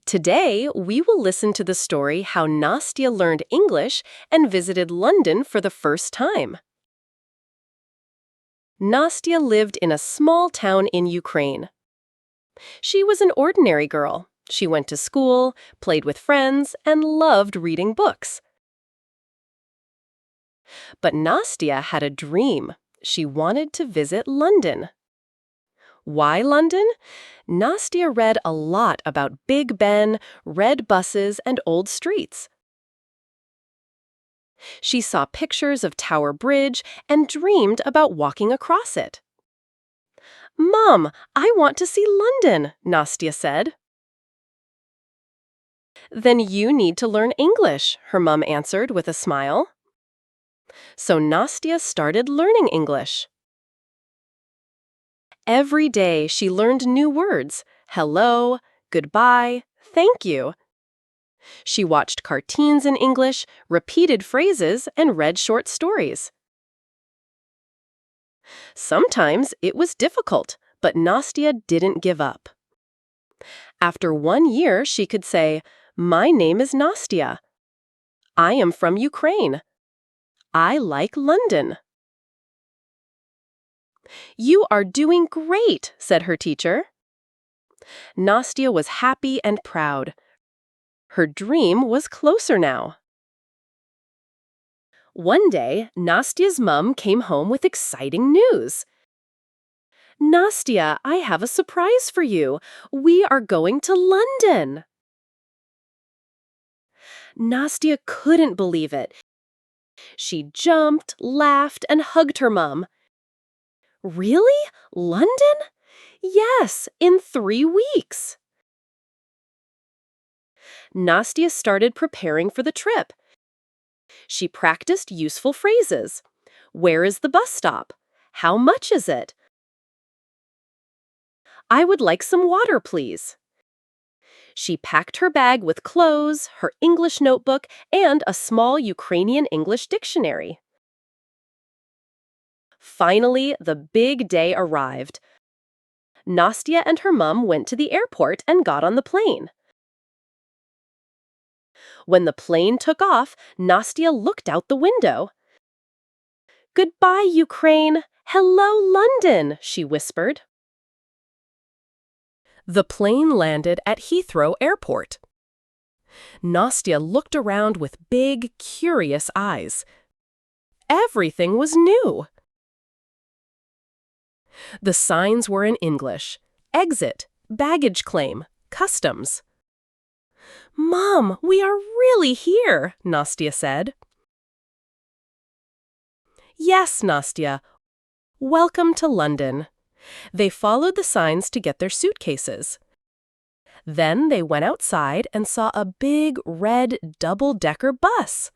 Today, we will listen to the story how Nastya learned English and visited London for the first time. Nastya lived in a small town in Ukraine. She was an ordinary girl. She went to school, played with friends, and loved reading books. But Nastya had a dream. She wanted to visit London. Why London? Nastya read a lot about Big Ben, red buses, and old streets. She saw pictures of Tower Bridge and dreamed about walking across it. "Mom, I want to see London," Nastya said. "Then you need to learn English," her mom answered with a smile. So Nastya started learning English. Every day she learned new words: hello, goodbye, thank you. She watched cartoons in English, repeated phrases, and read short stories. Sometimes it was difficult, but Nastya didn't give up. After 1 year, she could say, "My name is Nastya. I am from Ukraine. I like London." "You are doing great," said her teacher. Nastya was happy and proud. Her dream was closer now. One day, Nastya's mom came home with exciting news. "Nastya, I have a surprise for you. We are going to London." Nastya couldn't believe it. She jumped, laughed, and hugged her mom. "Really? London?" "Yes, in 3 weeks." Nastya started preparing for the trip. She practiced useful phrases. Where is the bus stop? How much is it? I would like some water, please. She packed her bag with clothes, her English notebook, and a small Ukrainian English dictionary. Finally, the big day arrived. Nastya and her mom went to the airport and got on the plane. When the plane took off, Nastya looked out the window. "Goodbye, Ukraine. Hello, London," she whispered. The plane landed at Heathrow Airport. Nastya looked around with big, curious eyes. Everything was new. The signs were in English: exit, baggage claim, customs. "Mom, we are really here," Nastya said. "Yes, Nastya. Welcome to London." They followed the signs to get their suitcases. Then they went outside and saw a big red double-decker bus.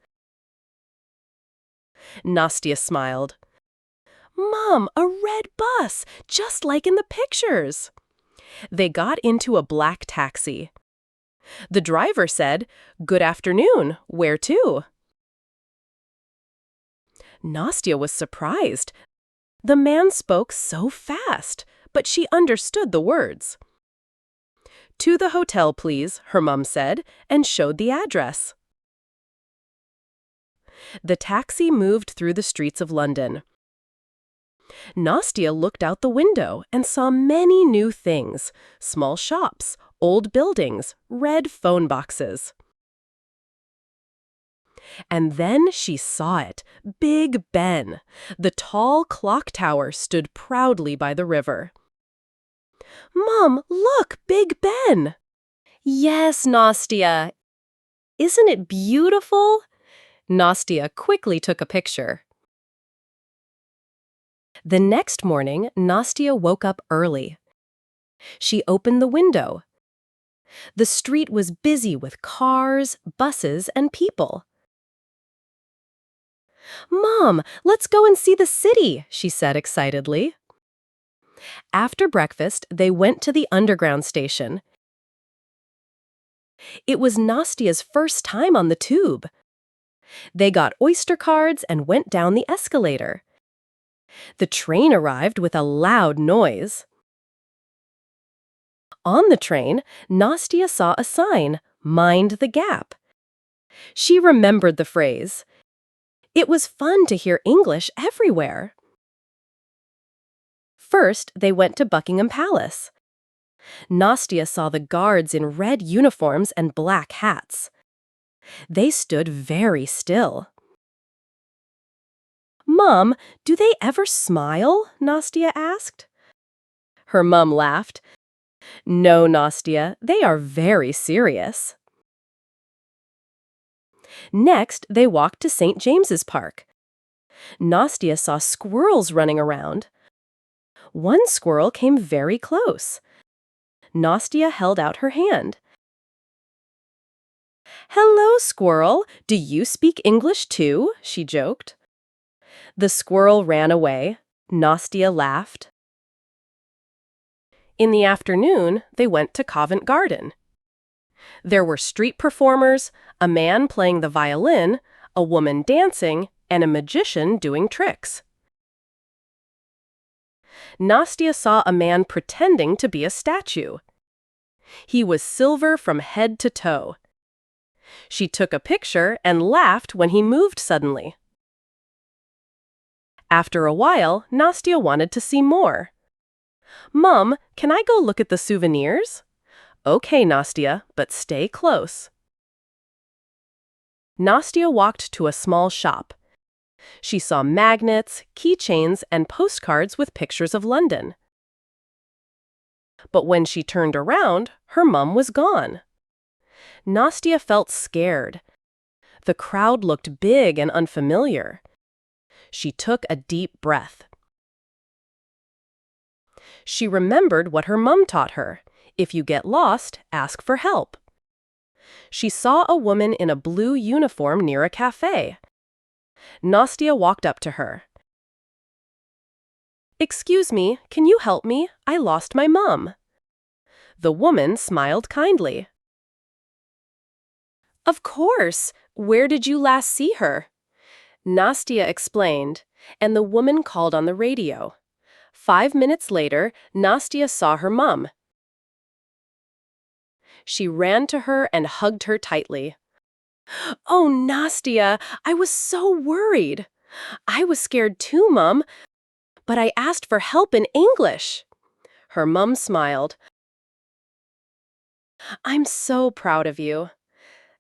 Nastya smiled. "Mom, a red bus, just like in the pictures." They got into a black taxi. The driver said, "Good afternoon. Where to?" Nastya was surprised. The man spoke so fast, but she understood the words. "To the hotel, please," her mom said, and showed the address. The taxi moved through the streets of London. Nastya looked out the window and saw many new things: small shops, old buildings, red phone boxes. And then she saw it, Big Ben. The tall clock tower stood proudly by the river. "Mom, look, Big Ben!" "Yes, Nastya. Isn't it beautiful?" Nastya quickly took a picture. The next morning, Nastya woke up early. She opened the window. The street was busy with cars, buses, and people. "Mom, let's go and see the city," she said excitedly. After breakfast, they went to the underground station. It was Nastya's first time on the tube. They got Oyster cards and went down the escalator. The train arrived with a loud noise. On the train, Nastya saw a sign, "Mind the gap." She remembered the phrase. It was fun to hear English everywhere. First, they went to Buckingham Palace. Nastya saw the guards in red uniforms and black hats. They stood very still. "Mom, do they ever smile?" Nastya asked. Her mom laughed. "No, Nastya, they are very serious." Next, they walked to St. James's Park. Nastya saw squirrels running around. One squirrel came very close. Nastya held out her hand. "Hello, squirrel. Do you speak English too?" she joked. The squirrel ran away. Nastya laughed. In the afternoon, they went to Covent Garden. There were street performers, a man playing the violin, a woman dancing, and a magician doing tricks. Nastya saw a man pretending to be a statue. He was silver from head to toe. She took a picture and laughed when he moved suddenly. After a while, Nastya wanted to see more. "Mom, can I go look at the souvenirs?" "Okay, Nastya, but stay close." Nastya walked to a small shop. She saw magnets, keychains, and postcards with pictures of London. But when she turned around, her mum was gone. Nastya felt scared. The crowd looked big and unfamiliar. She took a deep breath. She remembered what her mum taught her. If you get lost, ask for help. She saw a woman in a blue uniform near a cafe. Nastya walked up to her. "Excuse me, can you help me? I lost my mum." The woman smiled kindly. "Of course. Where did you last see her?" Nastya explained, and the woman called on the radio. 5 minutes later, Nastya saw her mum. She ran to her and hugged her tightly. "Oh, Nastya, I was so worried. I was scared too, Mum, but I asked for help in English." Her mum smiled. "I'm so proud of you."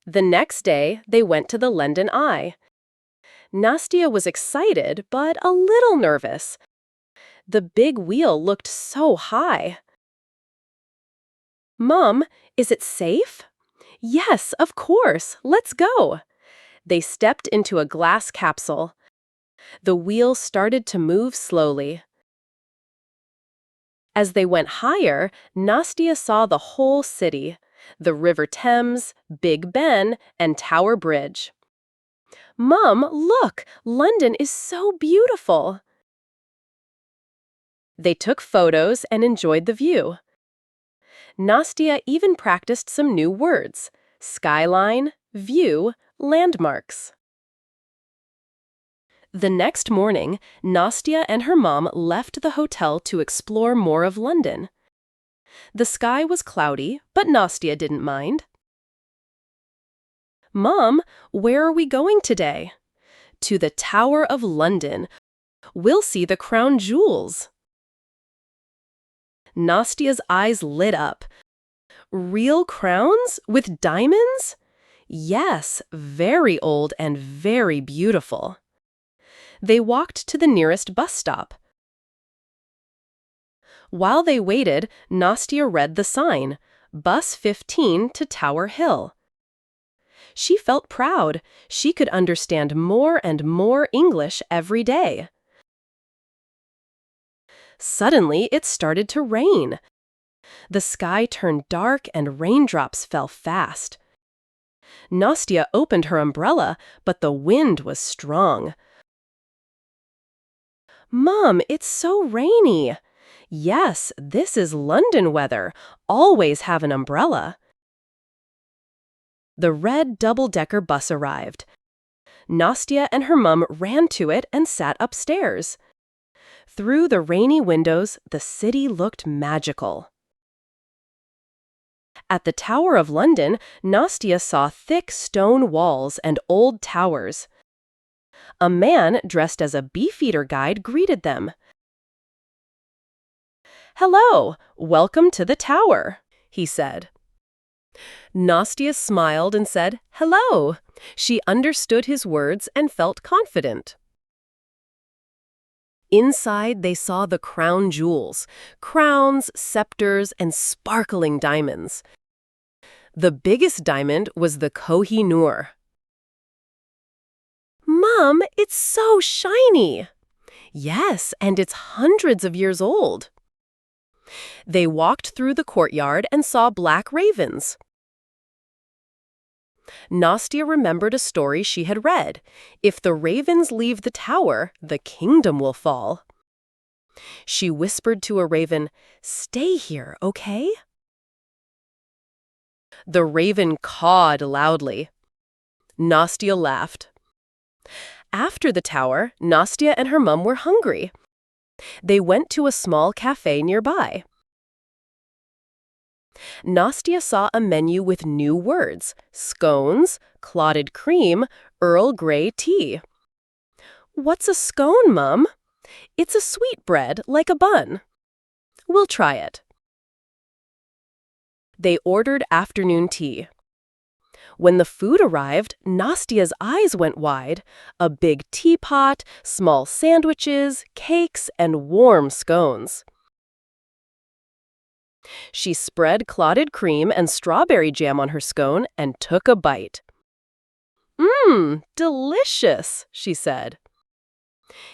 The next day, they went to the London Eye. Nastya was excited, but a little nervous. The big wheel looked so high. "Mum, is it safe?" "Yes, of course. Let's go." They stepped into a glass capsule. The wheel started to move slowly. As they went higher, Nastya saw the whole city, the River Thames, Big Ben, and Tower Bridge. "Mum, look! London is so beautiful." They took photos and enjoyed the view. Nastya even practiced some new words: skyline, view, landmarks. The next morning, Nastya and her mom left the hotel to explore more of London. The sky was cloudy, but Nastya didn't mind. "Mom, where are we going today?" "To the Tower of London. We'll see the crown jewels." Nastya's eyes lit up. "Real crowns? With diamonds?" "Yes, very old and very beautiful." They walked to the nearest bus stop. While they waited, Nastya read the sign, "Bus 15 to Tower Hill." She felt proud. She could understand more and more English every day. Suddenly, it started to rain. The sky turned dark and raindrops fell fast. Nastya opened her umbrella, but the wind was strong. "Mom, it's so rainy." "Yes, this is London weather. Always have an umbrella." The red double-decker bus arrived. Nastya and her mum ran to it and sat upstairs. Through the rainy windows, the city looked magical. At the Tower of London, Nastya saw thick stone walls and old towers. A man dressed as a beefeater guide greeted them. "Hello, welcome to the tower," he said. Nastya smiled and said, "Hello." She understood his words and felt confident. Inside, they saw the crown jewels, crowns, scepters, and sparkling diamonds. The biggest diamond was the Koh-i-Noor. "Mom, it's so shiny." "Yes, and it's hundreds of years old." They walked through the courtyard and saw black ravens. Nastya remembered a story she had read. If the ravens leave the tower, the kingdom will fall. She whispered to a raven, "Stay here, okay?" The raven cawed loudly. Nastya laughed. After the tower, Nastya and her mum were hungry. They went to a small cafe nearby. Nastya saw a menu with new words: scones, clotted cream, Earl Grey tea. "What's a scone, Mum?" "It's a sweet bread, like a bun." "We'll try it." They ordered afternoon tea. When the food arrived, Nastya's eyes went wide. A big teapot, small sandwiches, cakes, and warm scones. She spread clotted cream and strawberry jam on her scone and took a bite. "Mmm, delicious," she said.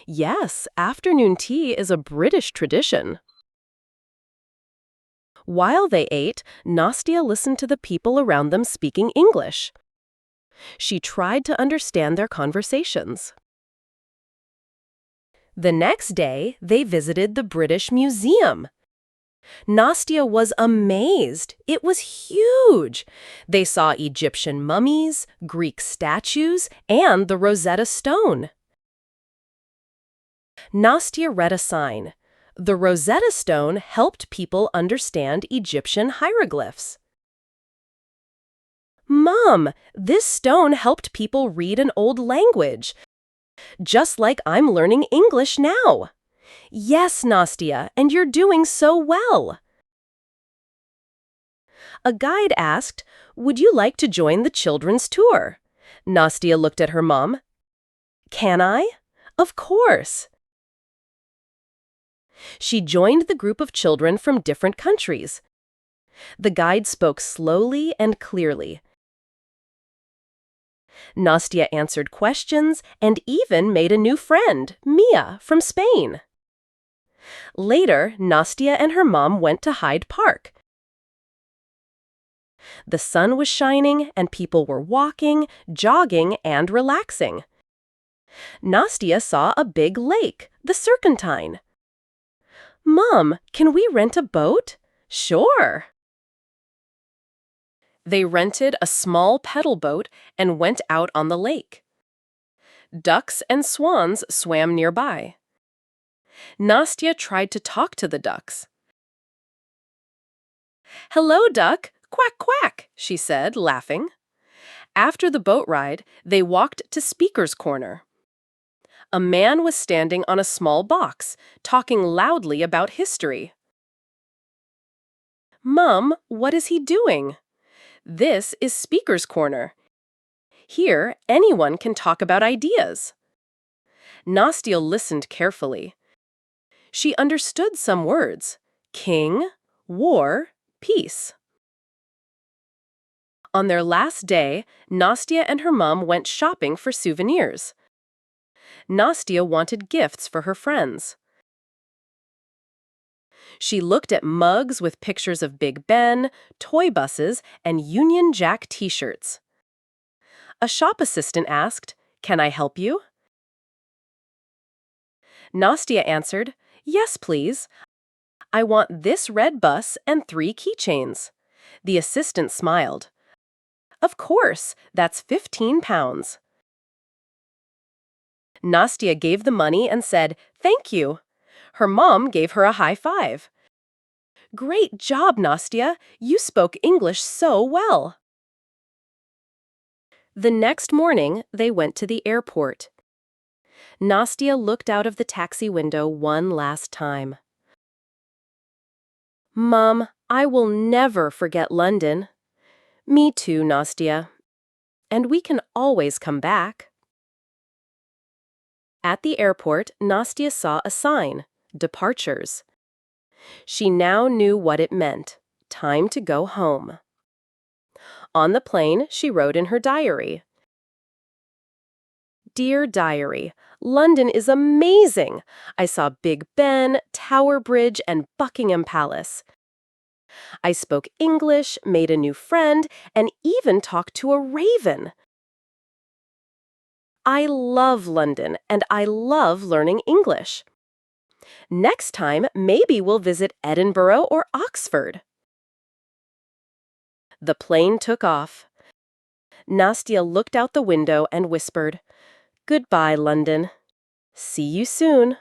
Yes, afternoon tea is a British tradition. While they ate, Nastya listened to the people around them speaking English. She tried to understand their conversations. The next day, they visited the British Museum. Nastya was amazed. It was huge. They saw Egyptian mummies, Greek statues, and the Rosetta Stone. Nastya read a sign. The Rosetta Stone helped people understand Egyptian hieroglyphs. "Mom, this stone helped people read an old language, just like I'm learning English now." "Yes, Nastya, and you're doing so well." A guide asked, "Would you like to join the children's tour?" Nastya looked at her mom. "Can I?" "Of course." She joined the group of children from different countries. The guide spoke slowly and clearly. Nastya answered questions and even made a new friend, Mia, from Spain. Later, Nastya and her mom went to Hyde Park. The sun was shining and people were walking, jogging, and relaxing. Nastya saw a big lake, the Serpentine. "Mom, can we rent a boat?" "Sure." They rented a small pedal boat and went out on the lake. Ducks and swans swam nearby. Nastya tried to talk to the ducks. "Hello, duck, quack, quack," she said, laughing. After the boat ride, they walked to Speaker's Corner. A man was standing on a small box, talking loudly about history. "Mum, what is he doing?" "This is Speaker's Corner. Here, anyone can talk about ideas." Nastya listened carefully. She understood some words: king, war, peace. On their last day, Nastya and her mom went shopping for souvenirs. Nastya wanted gifts for her friends. She looked at mugs with pictures of Big Ben, toy buses, and Union Jack t-shirts. A shop assistant asked, "Can I help you?" Nastya answered, "Yes, please. I want this red bus and 3 keychains." The assistant smiled. "Of course, that's £15. Nastya gave the money and said, "Thank you." Her mom gave her a high five. Great job, Nastya. You spoke English so well. The next morning, they went to the airport. Nastya looked out of the taxi window one last time. Mom, I will never forget London. Me too, Nastya. And we can always come back. At the airport, Nastya saw a sign, Departures. She now knew what it meant, time to go home. On the plane, she wrote in her diary. Dear Diary, London is amazing. I saw Big Ben, Tower Bridge, and Buckingham Palace. I spoke English, made a new friend, and even talked to a raven. I love London, and I love learning English. Next time, maybe we'll visit Edinburgh or Oxford. The plane took off. Nastya looked out the window and whispered, Goodbye, London. See you soon.